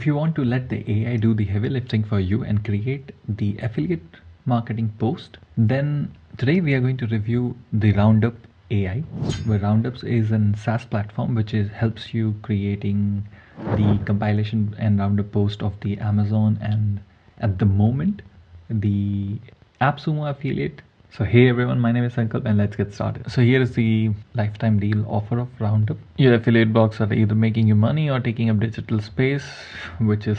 If you want to let the AI do the heavy lifting for you and create the affiliate marketing post, then today we are going to review the Roundup AI, where Roundups is a SaaS platform which helps you creating the compilation and Roundup post of the Amazon and at the moment the AppSumo affiliate. So hey everyone, my name is Sankalp and let's get started. So here is the lifetime deal offer of Roundup. Your affiliate blogs are either making you money or taking up digital space, which is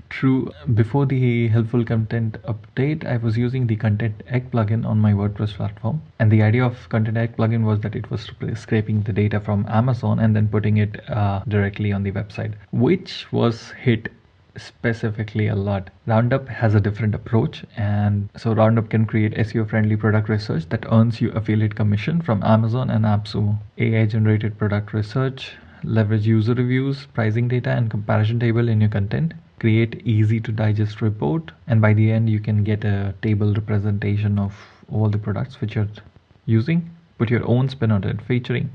true. Before the helpful content update, I was using the Content Egg plugin on my WordPress platform. And the idea of Content Egg plugin was that it was scraping the data from Amazon and then putting it directly on the website, which was hit specifically a lot. Roundup has a different approach, and so Roundup can create SEO friendly product research that earns you affiliate commission from Amazon and AppSumo. AI generated product research, leverage user reviews, pricing data and comparison table in your content, create easy to digest report, and by the end you can get a table representation of all the products which you're using. Put your own spin on it, featuring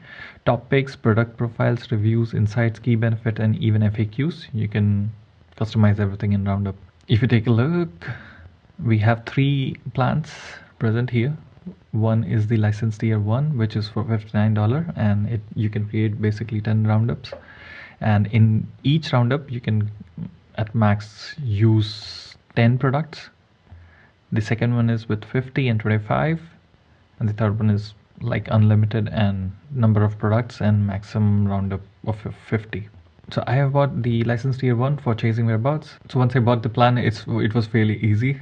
top picks, product profiles, reviews, insights, key benefit, and even FAQs. You can customize everything in Roundup. If you take a look, we have 3 plans present here. One is the license tier 1, which is for $59, and you can create basically 10 roundups, and in each roundup you can at max use 10 products. The second one is with 50 and 25, and the third one is like unlimited and number of products and maximum roundup of 50. So I have bought the license tier 1 for chasing whereabouts. So once I bought the plan, it was fairly easy.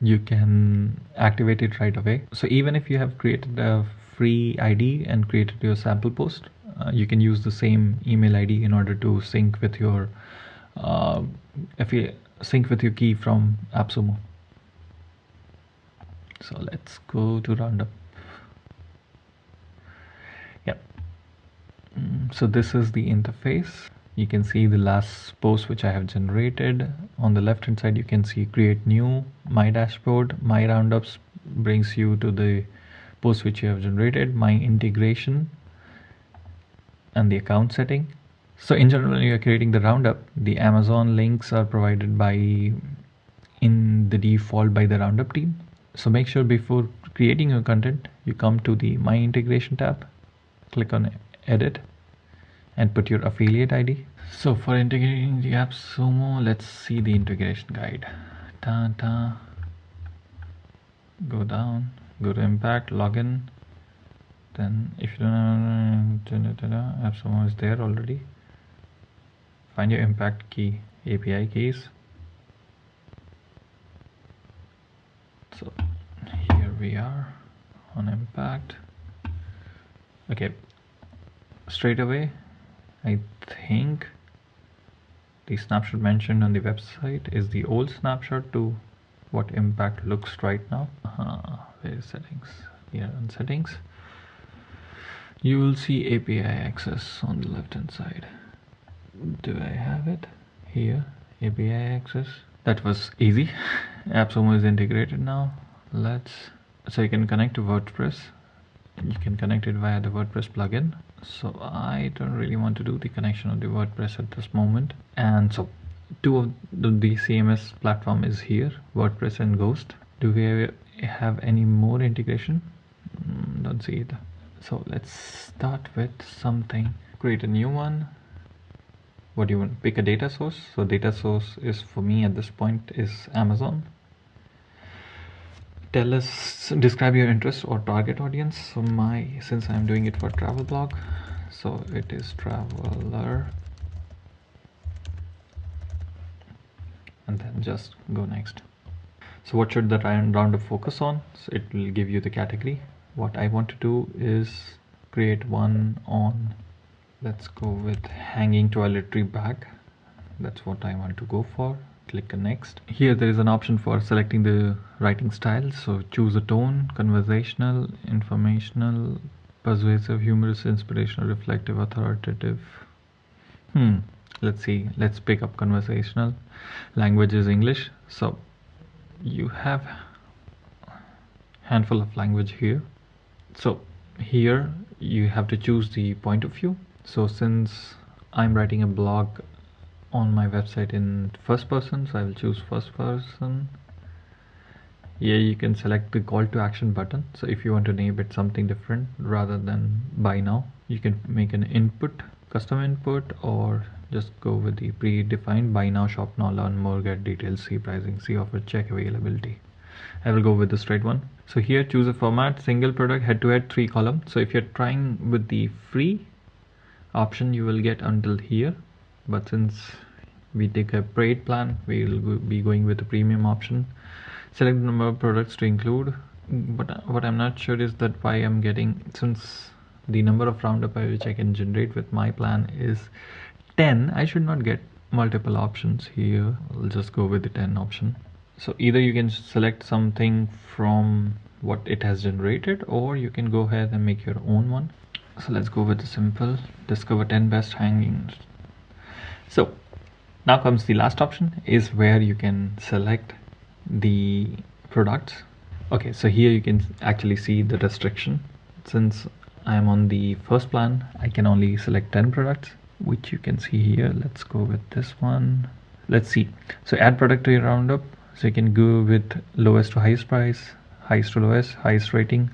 You can activate it right away. So even if you have created a free ID and created your sample post, you can use the same email ID in order to sync with your key from AppSumo. So let's go to Roundup. Yep. So this is the interface. You can see the last post which I have generated. On the left hand side you can see create new, my dashboard, my roundups brings you to the post which you have generated, my integration, and the account setting. So in general, when you are creating the roundup, the Amazon links are provided in the default by the Roundup team. So make sure before creating your content you come to the my integration tab, click on edit, and put your affiliate ID. So for integrating the AppSumo, let's see the integration guide. Go down, go to impact, login. Then if you don't know, AppSumo is there already. Find your impact key, API keys. So here we are on impact. Okay, straight away I think the snapshot mentioned on the website is the old snapshot to what impact looks right now. Where is settings? Here on settings you will see API access on the left hand side. Do I have it here? API access. That was easy. AppSumo is integrated now. So you can connect to WordPress. You can connect it via the WordPress plugin. So I don't really want to do the connection of the WordPress at this moment. And so 2 of the CMS platform is here, WordPress and Ghost. Do we have any more integration? Don't see it. So let's start with something. Create a new one. What do you want? Pick a data source. So data source is for me at this point is Amazon. Describe your interest or target audience. So since I'm doing it for travel blog, so it is traveler, and then just go next. So what should the roundup focus on? So it will give you the category. What I want to do is create one on, let's go with hanging toiletry bag. That's what I want to go for. Click next. Here there is an option for selecting the writing style. So choose a tone: conversational, informational, persuasive, humorous, inspirational, reflective, authoritative. Let's see. Let's pick up conversational. Language is English. So you have handful of language here. So here you have to choose the point of view. So since I'm writing a blog on my website in first person, so I will choose first person. Here you can select the call to action button. So if you want to name it something different rather than buy now, you can make an input, custom input, or just go with the predefined buy now, shop now, learn more, get details, see pricing, see offer, check availability. I will go with the straight one. So here choose a format, single product, head to head, 3 column. So if you're trying with the free option, you will get until here, but since we take a paid plan, we will be going with the premium option. Select the number of products to include, but what I'm not sure is that why I'm getting, since the number of roundup which I can generate with my plan is 10, I should not get multiple options here. I'll just go with the 10 option. So either you can select something from what it has generated, or you can go ahead and make your own one. So let's go with the simple, discover 10 best hangings. So now comes the last option, is where you can select the products. Okay, so here you can actually see the restriction. Since I'm on the first plan, I can only select 10 products, which you can see here. Let's go with this one. Let's see. So add product to your roundup. So you can go with lowest to highest price, highest to lowest, highest rating,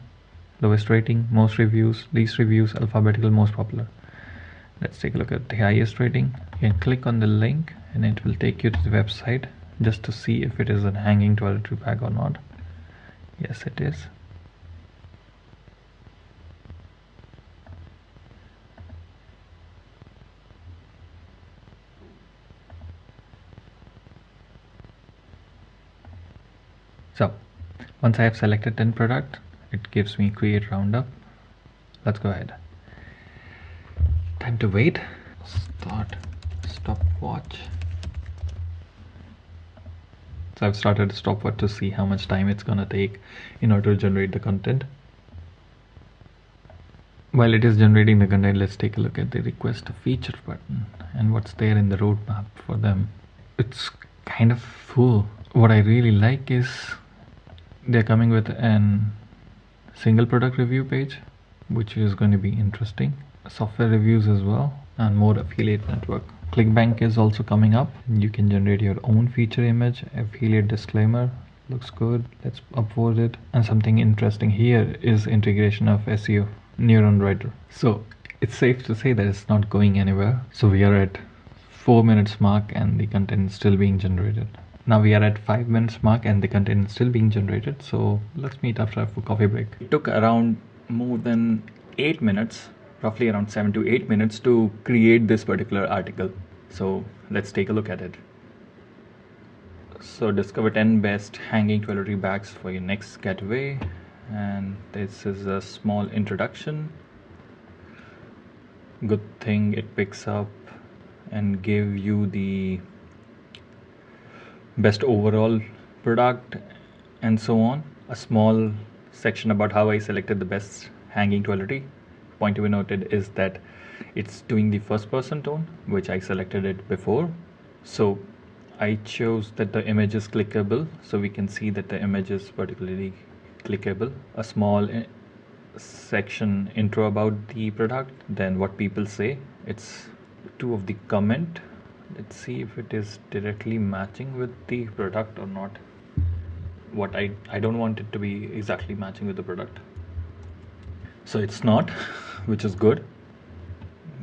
lowest rating, most reviews, least reviews, alphabetical, most popular. Let's take a look at the highest rating. You can click on the link and it will take you to the website just to see if it is a hanging toiletry bag or not. Yes, it is. So once I have selected 10 product, it gives me create roundup. Let's go ahead. Time to wait. Start stopwatch. So I've started a stopwatch to see how much time it's gonna take in order to generate the content. While it is generating the content, let's take a look at the request a feature button and what's there in the roadmap for them. It's kind of full. What I really like is they're coming with an single product review page, which is going to be interesting. Software reviews as well, and more affiliate network. ClickBank is also coming up. You can generate your own feature image, affiliate disclaimer. Looks good. Let's upload it. And something interesting here is integration of SEO, Neuron Writer. So it's safe to say that it's not going anywhere. So we are at 4 minutes mark and the content is still being generated. Now we are at 5 minutes mark and the content is still being generated. So let's meet after a coffee break. It took around more than 8 minutes, roughly around 7 to 8 minutes to create this particular article. So let's take a look at it. So discover 10 best hanging toiletry bags for your next getaway. And this is a small introduction. Good thing it picks up and give you the best overall product and so on. A small section about how I selected the best hanging toiletry. Point to be noted is that it's doing the first person tone, which I selected it before. So I chose that the image is clickable, so we can see that the image is particularly clickable. A small section intro about the product, then what people say. It's two of the comment. Let's see if it is directly matching with the product or not. What I don't want it to be exactly matching with the product. So it's not, which is good.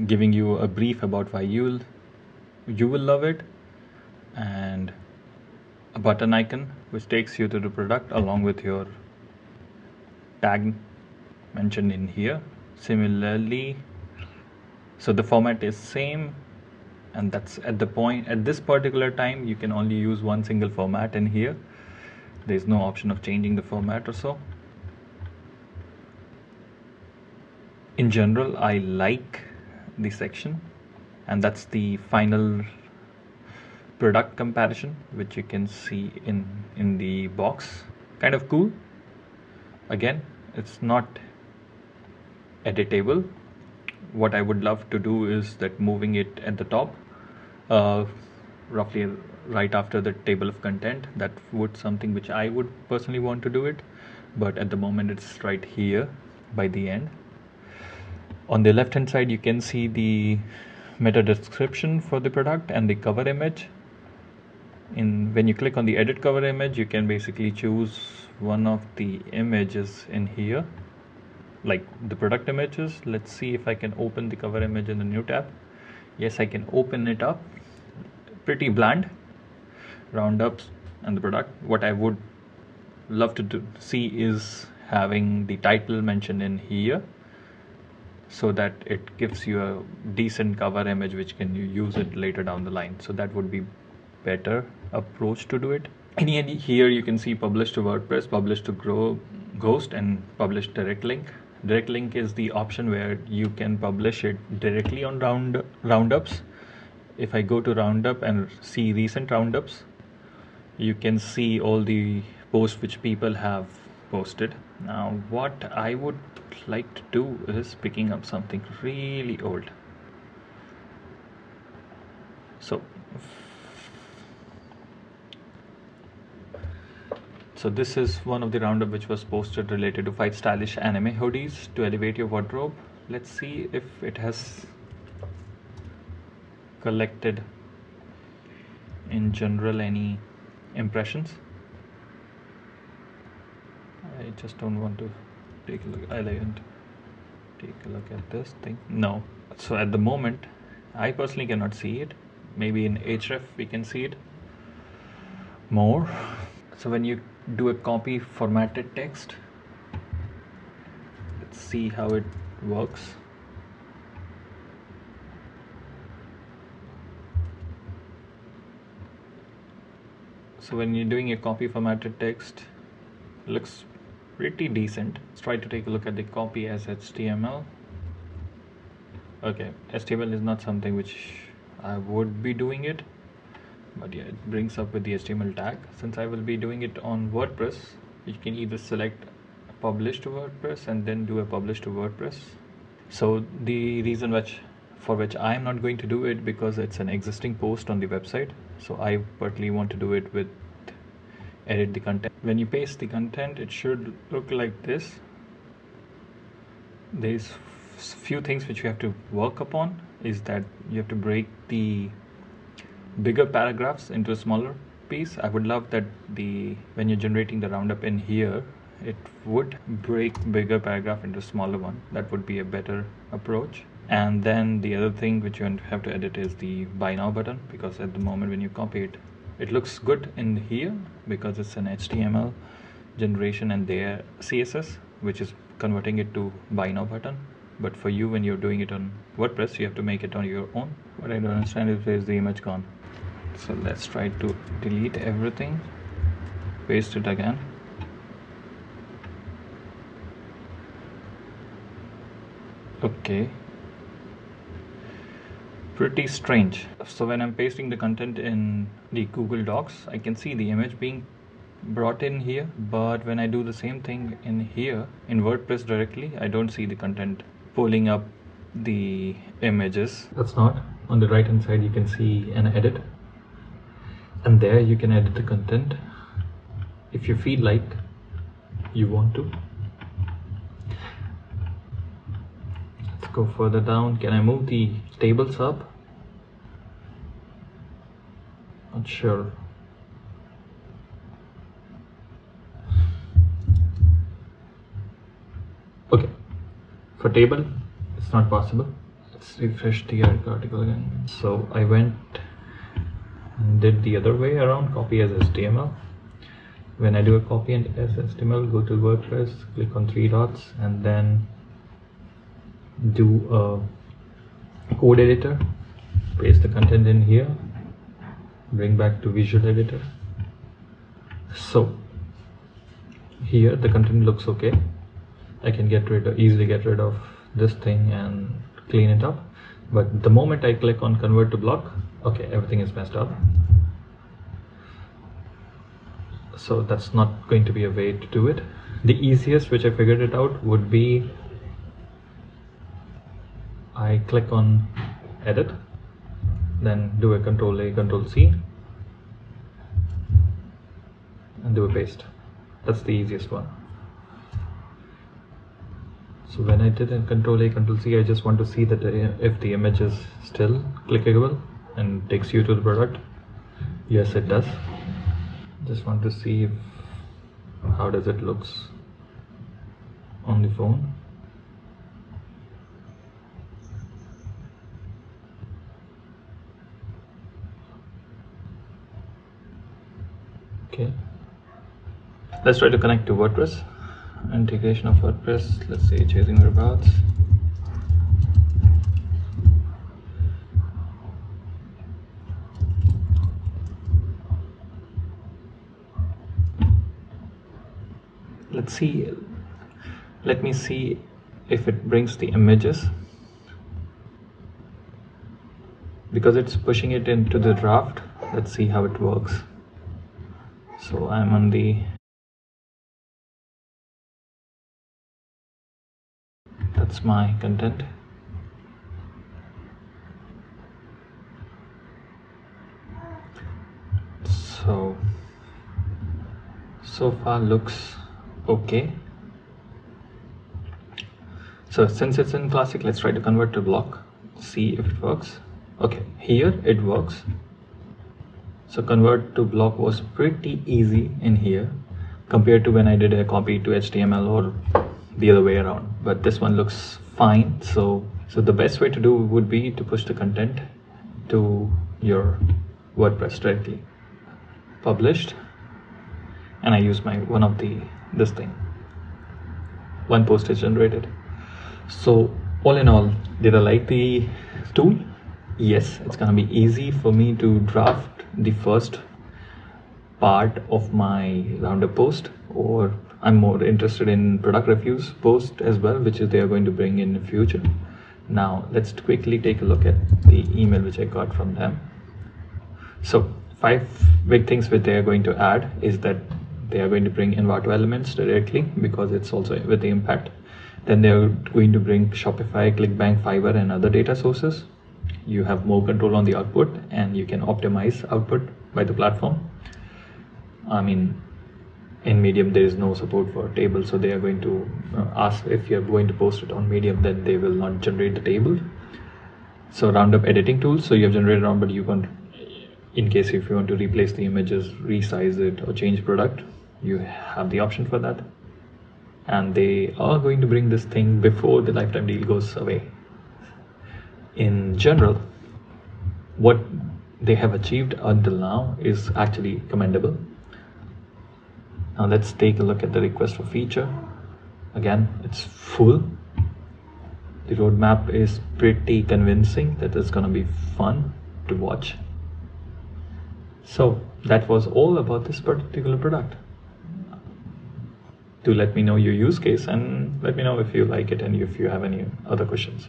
Giving you a brief about why you will love it, and a button icon which takes you to the product along with your tag mentioned in here. Similarly, so the format is same, and that's at the point at this particular time you can only use one single format in here. There's no option of changing the format or so. In general, I like the section, and that's the final product comparison which you can see in the box. Kind of cool. Again, it's not editable. What I would love to do is that moving it at the top, roughly right after the table of content. That would something which I would personally want to do it, but at the moment it's right here by the end. On the left hand side you can see the meta description for the product and the cover image. When you click on the edit cover image, you can basically choose one of the images in here, like the product images. Let's see if I can open the cover image in the new tab. Yes, I can open it up. Pretty bland. Roundups and the product. What I would love to see is having the title mentioned in here, so that it gives you a decent cover image which can you use it later down the line. So that would be better approach to do it. And here you can see publish to WordPress, publish to Ghost, and publish direct link. Direct link is the option where you can publish it directly on Roundups. If I go to Roundup and see recent Roundups, you can see all the posts which people have posted. Now what I would like to do is picking up something really old. So this is one of the Roundup which was posted related to 5 stylish anime hoodies to elevate your wardrobe. Let's see if it has collected in general any impressions. I just don't want to take a look. I like take a look at this thing. No. So at the moment, I personally cannot see it. Maybe in href we can see it more. So when you do a copy formatted text, let's see how it works. So when you're doing a copy formatted text, it looks pretty decent. Let's try to take a look at the copy as HTML. Okay, HTML is not something which I would be doing it, but yeah, it brings up with the HTML tag. Since I will be doing it on WordPress, you can either select publish to WordPress and then do a publish to WordPress. So the reason for which I am not going to do it, because it's an existing post on the website. So I particularly want to do it with edit the content. When you paste the content, it should look like this. There's few things which you have to work upon, is that you have to break the bigger paragraphs into a smaller piece. I would love that when you're generating the Roundup in here, it would break bigger paragraph into smaller one. That would be a better approach. And then the other thing which you have to edit is the buy now button, because at the moment when you copy it, it looks good in here because it's an HTML generation and their CSS which is converting it to buy now button. But for you, when you're doing it on WordPress, you have to make it on your own. What I don't understand is, where's the image gone? So let's try to delete everything, paste it again. Okay, pretty strange. So when I'm pasting the content in the Google Docs, I can see the image being brought in here, but when I do the same thing in here in WordPress directly, I don't see the content pulling up the images. That's not. On the right hand side you can see an edit, and there you can edit the content if you feel like you want to. Let's go further down. Can I move the tables up? Not sure. Okay, for table it's not possible. Let's refresh the article again. So I went and did the other way around, copy as HTML. When I do a copy and as HTML, go to WordPress, click on 3 dots, and then do a code editor, paste the content in here, bring back to visual editor. So here the content looks okay. I can easily get rid of this thing and clean it up. But the moment I click on convert to block, okay, everything is messed up. So that's not going to be a way to do it. The easiest, which I figured it out, would be I click on edit, then do a Control-A, Control-C, and do a paste. That's the easiest one. So when I did in Control A, Control C, I just want to see that if the image is still clickable and takes you to the product. Yes, it does. Just want to see if, how does it looks on the phone. Okay. Let's try to connect to WordPress. Integration of WordPress. Let's say chasing robots. Let's see. Let me see if it brings the images, because it's pushing it into the draft. Let's see how it works. So I'm on the, that's my content. So far looks okay. So since it's in classic, let's try to convert to block, see if it works. Okay, here it works. So convert to block was pretty easy in here compared to when I did a copy to HTML or the other way around, but this one looks fine. So the best way to do would be to push the content to your WordPress directly. Published, and I use my this thing. One post is generated. So all in all, did I like the tool? Yes, it's gonna be easy for me to draft the first part of my Roundup post, or I'm more interested in product reviews post as well, which is they are going to bring in the future. Now let's quickly take a look at the email which I got from them. So 5 big things which they are going to add is that they are going to bring Envato elements directly, because it's also with the impact. Then they are going to bring Shopify, ClickBank, Fiverr and other data sources. You have more control on the output, and you can optimize output by the platform. I mean, in Medium there is no support for table, so they are going to ask if you're going to post it on Medium, then they will not generate the table. So Roundup editing tools, so you have generated Roundup, but you can, in case if you want to replace the images, resize it or change product, you have the option for that. And they are going to bring this thing before the lifetime deal goes away. In general, what they have achieved until now is actually commendable. Now let's take a look at the request for feature. Again, it's full. The roadmap is pretty convincing that it's gonna be fun to watch. So that was all about this particular product. Do let me know your use case, and let me know if you like it and if you have any other questions.